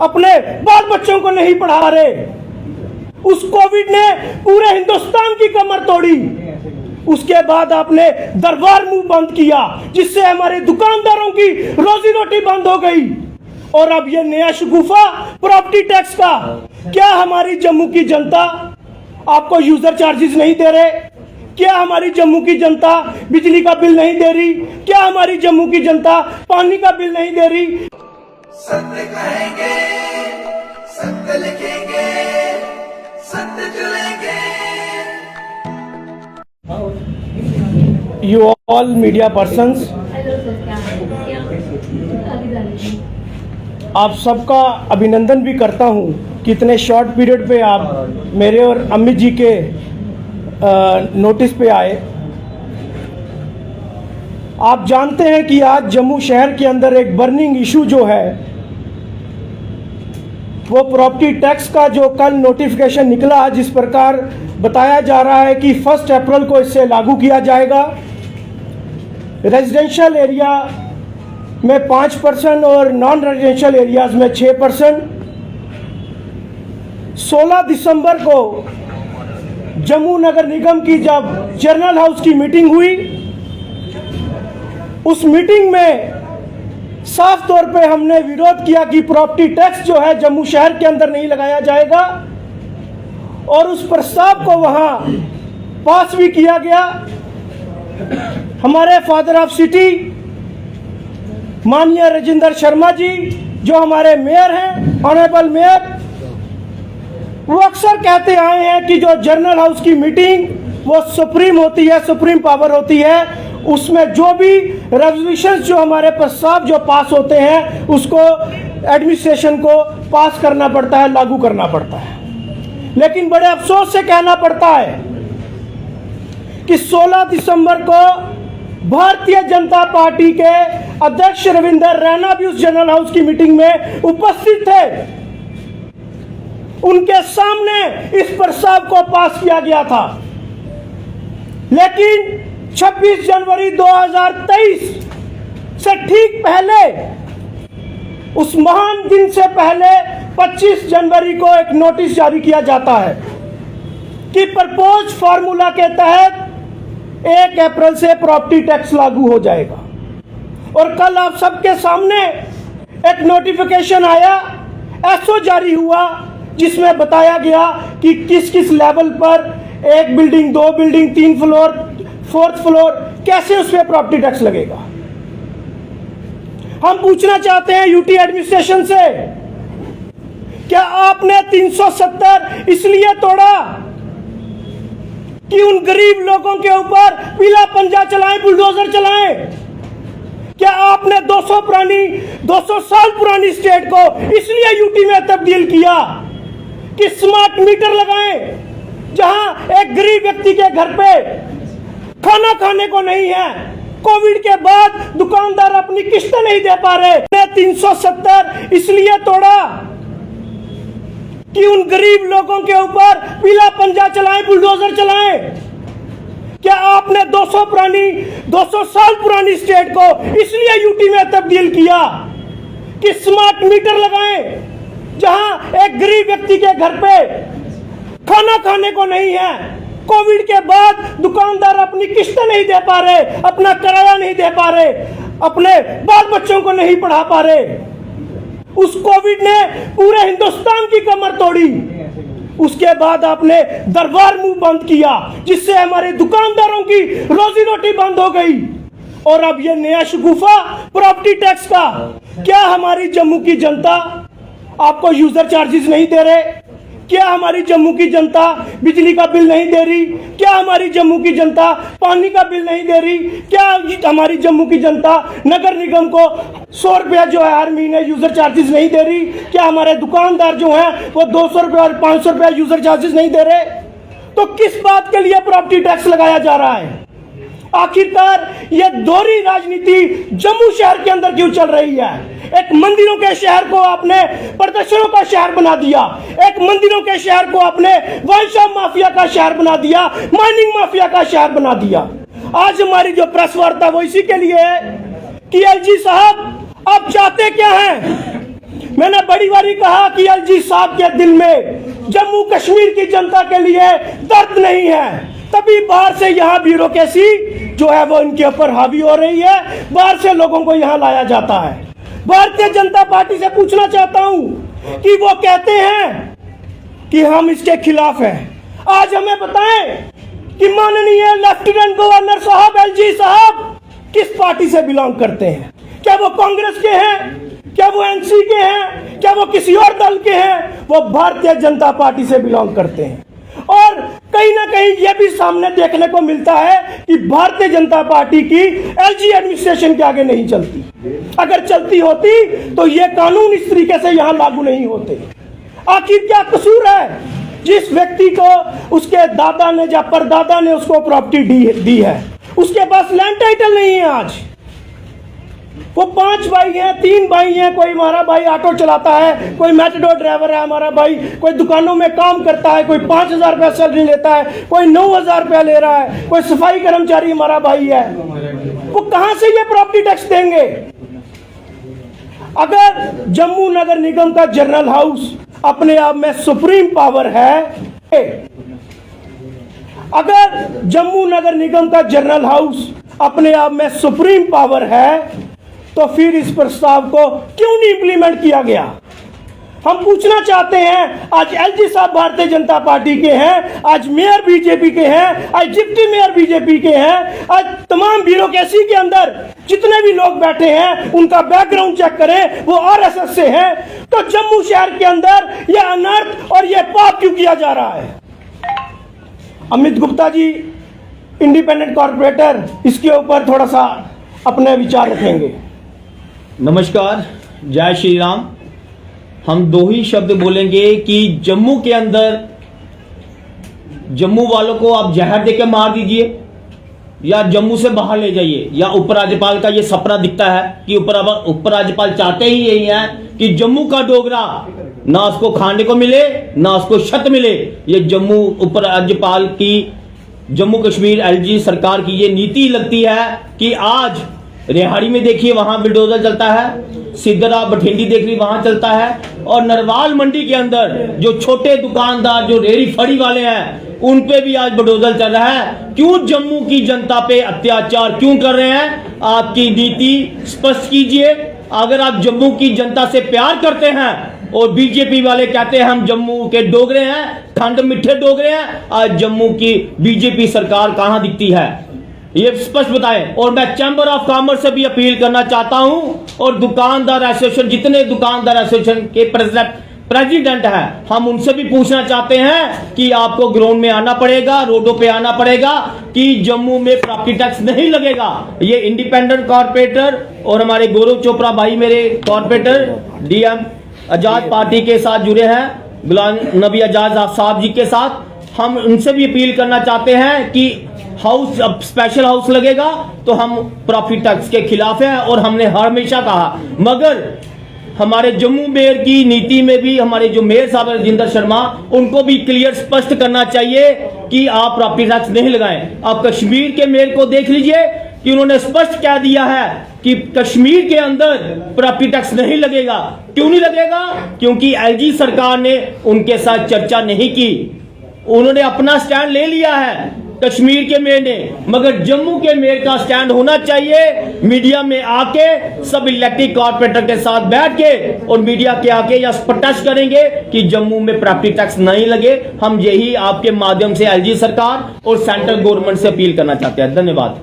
अपने बाल बच्चों को नहीं पढ़ा रहे। उस कोविड ने पूरे हिंदुस्तान की कमर तोड़ी। उसके बाद आपने दरबार मुंह बंद किया, जिससे हमारे दुकानदारों की रोजी रोटी बंद हो गई। और अब ये नया शगुफा प्रॉपर्टी टैक्स का। क्या हमारी जम्मू की जनता आपको यूजर चार्जेस नहीं दे रहे? क्या हमारी जम्मू की जनता बिजली का बिल नहीं दे रही? क्या हमारी जम्मू की जनता पानी का बिल नहीं दे रही? सत्य कहेंगे, सत्य लिखेंगे, सत्य चलेंगे। You all media persons, आप सबका अभिनंदन भी करता हूँ कि इतने शॉर्ट पीरियड पे आप मेरे और अमित जी के नोटिस पे आए। आप जानते हैं कि आज जम्मू शहर के अंदर एक बर्निंग इशू जो है वो प्रॉपर्टी टैक्स का, जो कल नोटिफिकेशन निकला, जिस प्रकार बताया जा रहा है कि 1 अप्रैल को इससे लागू किया जाएगा। रेजिडेंशियल एरिया में 5% और नॉन रेजिडेंशियल एरियाज में 6%। 16 दिसंबर को जम्मू नगर निगम की जब जनरल हाउस की मीटिंग हुई, उस मीटिंग में साफ तौर पे हमने विरोध किया कि प्रॉपर्टी टैक्स जो है जम्मू शहर के अंदर नहीं लगाया जाएगा, और उस प्रस्ताव को वहां पास भी किया गया। हमारे फादर ऑफ सिटी माननीय राजेंद्र शर्मा जी, जो हमारे मेयर हैं, ऑनरेबल मेयर, वो अक्सर कहते आए हैं कि जो जनरल हाउस की मीटिंग वो सुप्रीम होती है, सुप्रीम पावर होती है। उसमें जो भी रेजोल्यूशंस, जो हमारे प्रस्ताव जो पास होते हैं, उसको एडमिनिस्ट्रेशन को पास करना पड़ता है, लागू करना पड़ता है। लेकिन बड़े अफसोस से कहना पड़ता है कि 16 दिसंबर को भारतीय जनता पार्टी के अध्यक्ष रविंदर रैना भी उस जनरल हाउस की मीटिंग में उपस्थित थे। उनके सामने इस प्रस्ताव को पास किया गया था। लेकिन 26 जनवरी 2023 से ठीक पहले, उस महान दिन से पहले 25 जनवरी को एक नोटिस जारी किया जाता है कि प्रपोज फार्मूला के तहत 1 अप्रैल से प्रॉपर्टी टैक्स लागू हो जाएगा। और कल आप सबके सामने एक नोटिफिकेशन आया, एसओ जारी हुआ, जिसमें बताया गया कि किस किस लेवल पर 1 building, 2 building, 3 floor, 4th floor, कैसे उस पर प्रॉपर्टी टैक्स लगेगा। हम पूछना चाहते हैं यूटी एडमिनिस्ट्रेशन से, क्या आपने 370 इसलिए तोड़ा कि उन गरीब लोगों के ऊपर पीला पंजा चलाएं, बुलडोजर चलाएं? क्या आपने 200 साल पुरानी स्टेट को इसलिए यूटी में तब्दील किया कि स्मार्ट मीटर लगाएं, जहां एक गरीब व्यक्ति के घर पे खाना खाने को नहीं है? कोविड के बाद दुकानदार अपनी किस्त नहीं दे पा रहे। 370 इसलिए तोड़ा कि उन गरीब लोगों के ऊपर पीला पंजा चलाएं, बुलडोजर चलाएं? क्या आपने 200 साल पुरानी स्टेट को इसलिए यूटी में तब्दील किया कि स्मार्ट मीटर लगाएं, जहां एक गरीब व्यक्ति के घर पे खाना खाने को नहीं है? कोविड के बाद दुकानदार अपनी किस्त नहीं दे पा रहे, अपना किराया नहीं दे पा रहे, अपने बाल बच्चों को नहीं पढ़ा पा रहे। उस कोविड ने पूरे हिंदुस्तान की कमर तोड़ी। उसके बाद आपने दरबार मुंह बंद किया, जिससे हमारे दुकानदारों की रोजी रोटी बंद हो गई। और अब ये नया शगुफा प्रॉपर्टी टैक्स का। क्या हमारी जम्मू की जनता आपको यूजर चार्जेस नहीं दे रहे? क्या हमारी जम्मू की जनता बिजली का बिल नहीं दे रही? क्या हमारी जम्मू की जनता पानी का बिल नहीं दे रही? क्या हमारी जम्मू की जनता नगर निगम को 100 रुपया जो है हर महीने यूजर चार्जेस नहीं दे रही? क्या हमारे दुकानदार जो हैं वो 200 रुपया और 500 रुपया यूजर चार्जेस नहीं दे रहे? तो किस बात के लिए प्रॉपर्टी टैक्स लगाया जा रहा है? आखिरकार ये दोहरी राजनीति जम्मू शहर के अंदर क्यों चल रही है? एक मंदिरों के शहर को आपने प्रदर्शनों का शहर बना दिया। एक मंदिरों के शहर को आपने वाइन शॉप माफिया का शहर बना दिया, माइनिंग माफिया का शहर बना दिया। आज हमारी जो प्रेस वार्ता वो इसी के लिए है कि एलजी साहब, आप चाहते क्या हैं? मैंने बड़ी बारी कहा कि एलजी साहब के दिल में जम्मू कश्मीर की जनता के लिए दर्द नहीं है, तभी बाहर से यहाँ ब्यूरोक्रेसी जो है वो इनके ऊपर हावी हो रही है, बाहर से लोगों को यहाँ लाया जाता है। भारतीय जनता पार्टी से पूछना चाहता हूँ कि वो कहते हैं कि हम इसके खिलाफ हैं, आज हमें बताएं कि माननीय लेफ्टिनेंट गवर्नर साहब एलजी साहब किस पार्टी से बिलोंग करते हैं? क्या वो कांग्रेस के हैं? क्या वो एनसी के हैं? क्या वो किसी और दल के हैं? वो भारतीय जनता पार्टी से बिलोंग करते हैं। और कहीं ना कहीं ये भी सामने देखने को मिलता है कि भारतीय जनता पार्टी की एलजी एडमिनिस्ट्रेशन के आगे नहीं चलती। अगर चलती होती तो ये कानून इस तरीके से यहाँ लागू नहीं होते। आखिर क्या कसूर है जिस व्यक्ति को उसके दादा ने या परदादा ने उसको प्रॉपर्टी दी है, उसके पास लैंड टाइटल नहीं है? आज वो 5 भाई हैं, 3 भाई हैं, कोई हमारा भाई ऑटो चलाता है, कोई मैटाडोर ड्राइवर है हमारा भाई, कोई दुकानों में काम करता है, कोई 5,000 रुपया सैलरी लेता है, कोई 9,000 रुपया ले रहा है, कोई सफाई कर्मचारी हमारा भाई है। वो कहां से ये प्रॉपर्टी टैक्स देंगे? अगर जम्मू नगर निगम का जनरल हाउस अपने आप में सुप्रीम पावर है, अगर जम्मू नगर निगम का जनरल हाउस अपने आप में सुप्रीम पावर है तो फिर इस प्रस्ताव को क्यों नहीं इंप्लीमेंट किया गया? हम पूछना चाहते हैं। आज एलजी साहब भारतीय जनता पार्टी के हैं, आज मेयर बीजेपी के हैं, आज डिप्टी मेयर बीजेपी के हैं, आज तमाम ब्यूरोक्रेसी के अंदर जितने भी लोग बैठे हैं उनका बैकग्राउंड चेक करें, वो आरएसएस से हैं। तो जम्मू शहर के अंदर यह अनर्थ और यह पाप क्यों किया जा रहा है? अमित गुप्ता जी इंडिपेंडेंट कॉर्पोरेटर इसके ऊपर थोड़ा सा अपने विचार रखेंगे। नमस्कार, जय श्री राम। हम 2 ही शब्द बोलेंगे कि जम्मू के अंदर जम्मू वालों को आप जहर देकर मार दीजिए या जम्मू से बाहर ले जाइए, या उपराज्यपाल का ये सपना दिखता है कि उपराज्यपाल चाहते ही यही है कि जम्मू का डोगरा ना उसको खाने को मिले ना उसको छत मिले। ये जम्मू उपराज्यपाल की, जम्मू कश्मीर एलजी सरकार की ये नीति लगती है कि आज रेहाड़ी में देखिए वहां बुलडोजर चलता है, सिद्धरा बठिंडी देख रही वहां चलता है, और नरवाल मंडी के अंदर जो छोटे दुकानदार जो रेहड़ी फड़ी वाले हैं उन पे भी आज बुलडोजर चल रहा है। क्यों जम्मू की जनता पे अत्याचार क्यों कर रहे हैं? आपकी नीति स्पष्ट कीजिए। अगर आप जम्मू की जनता से प्यार करते हैं और बीजेपी वाले कहते हैं हम जम्मू के डोगरे हैं, खंड मिठे डोगरे हैं, आज जम्मू की बीजेपी सरकार कहां दिखती है ये स्पष्ट बताएं। और मैं चैंबर ऑफ कॉमर्स से भी अपील करना चाहता हूं और दुकानदार एसोसिएशन, जितने दुकानदार एसोसिएशन के प्रेसिडेंट हैं, हम उनसे भी पूछना चाहते हैं कि आपको ग्राउंड में आना पड़ेगा, रोडों पे आना पड़ेगा कि जम्मू में प्रॉपर्टी टैक्स नहीं लगेगा। ये इंडिपेंडेंट कॉर्पोरेटर और हमारे गौरव चोपड़ा भाई मेरे कॉर्पोरेटर डीएम आजाद पार्टी के साथ जुड़े हैं, गुलाम नबी आजाद साहब जी के साथ, हम उनसे भी अपील करना चाहते हैं कि हाउस, अब स्पेशल हाउस लगेगा तो हम प्रॉपर्टी टैक्स के खिलाफ हैं और हमने हमेशा कहा। मगर हमारे जम्मू मेयर की नीति में भी हमारे जो मेयर साहब राजेंद्र शर्मा, उनको भी क्लियर स्पष्ट करना चाहिए कि आप प्रॉपर्टी टैक्स नहीं लगाएं। आप कश्मीर के मेयर को देख लीजिए कि उन्होंने स्पष्ट कह दिया है कि कश्मीर के अंदर प्रॉपर्टी टैक्स नहीं लगेगा। क्यों नहीं लगेगा? क्योंकि एलजी सरकार ने उनके साथ चर्चा नहीं की, उन्होंने अपना स्टैंड ले लिया है कश्मीर के मेयर ने। मगर जम्मू के मेयर का स्टैंड होना चाहिए, मीडिया में आके सब इलेक्टेड कॉर्पोरेटर के साथ बैठ के और मीडिया के आके या प्रोटेस्ट करेंगे कि जम्मू में प्रॉपर्टी टैक्स नहीं लगे। हम यही आपके माध्यम से एलजी सरकार और सेंट्रल गवर्नमेंट से अपील करना चाहते हैं। धन्यवाद।